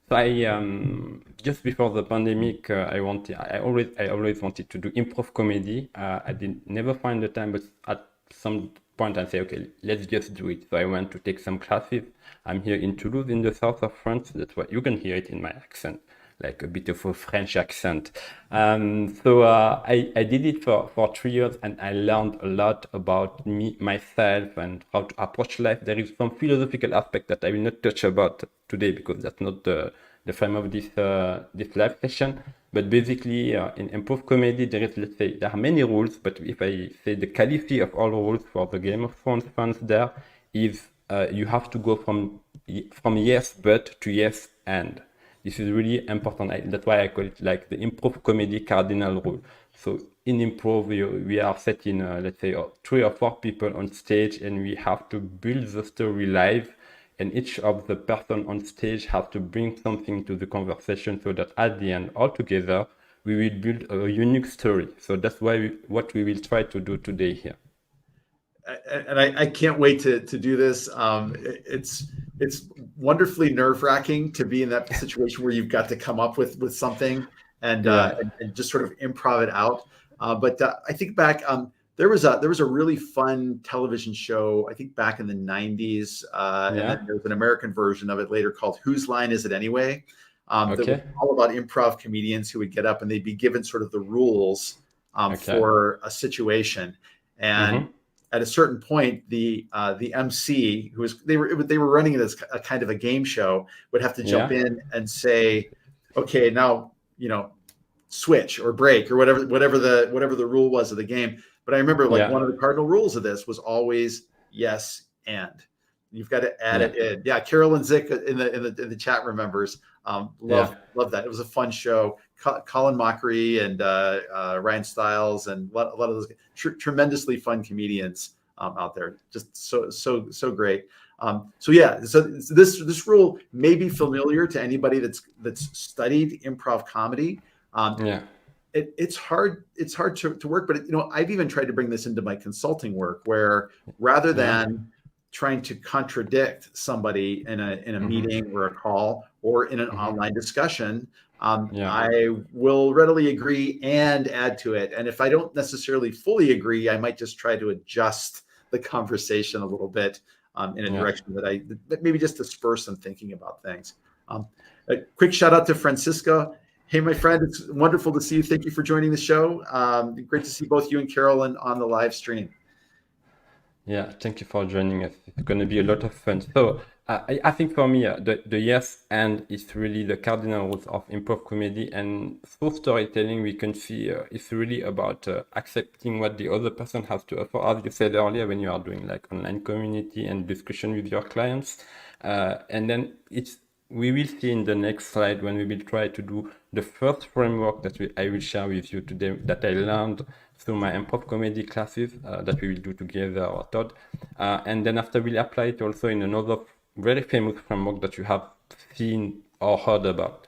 So I just before the pandemic, I always wanted to do improv comedy. I did never find the time, but at some point I say, okay, let's just do it. So I went to take some classes. I'm here in Toulouse, in the south of France. That's why you can hear it in my accent, like a bit of a French accent. I did it for 3 years, and I learned a lot about me, myself, and how to approach life. There is some philosophical aspect that I will not touch about today because that's not the frame of this live session. But basically, in improv comedy, let's say, there are many rules. But if I say the caliphy of all rules for the Game of Thrones fans, there is you have to go from yes but to yes and. This is really important. That's why I call it like the improv comedy cardinal rule. So in improv, we are set in, let's say, 3 or 4 people on stage, and we have to build the story live. And each of the person on stage has to bring something to the conversation so that at the end, all together, we will build a unique story. So that's what we will try to do today here. And I can't wait to do this. It's wonderfully nerve-wracking to be in that situation where you've got to come up with something and just sort of improv it out. But I think back, there was a really fun television show, I think back in the 90s, and then there was an American version of it later called Whose Line Is It Anyway? That was all about improv comedians who would get up and they'd be given sort of the rules for a situation. And at a certain point, the MC, they were running it as a kind of a game show, would have to jump in and say, okay, now switch or break or whatever the rule was of the game. But I remember one of the cardinal rules of this was always yes and. You've got to add it in. Yeah, Carolyn Zick in the chat remembers. Love that. It was a fun show. Colin Mockery and Ryan Stiles and a lot of those tremendously fun comedians out there. Just so great. So this rule may be familiar to anybody that's studied improv comedy. It's hard to work, but I've even tried to bring this into my consulting work, where rather than trying to contradict somebody in a meeting or a call or in an online discussion, I will readily agree and add to it. And if I don't necessarily fully agree, I might just try to adjust the conversation a little bit in a direction that maybe just to spur some thinking about things. A quick shout out to Francisco. Hey, my friend, it's wonderful to see you. Thank you for joining the show. Great to see both you and Carolyn on the live stream. Yeah, thank you for joining us. It's going to be a lot of fun. So I think for me, the yes and is really the cardinal rules of improv comedy. And through storytelling, we can see it's really about accepting what the other person has to offer. As you said earlier, when you are doing like online community and discussion with your clients. And then we will see in the next slide when we will try to do the first framework that I will share with you today that I learned through my improv comedy classes that we will do together, or Todd. And then after we'll apply it also in another very famous framework that you have seen or heard about.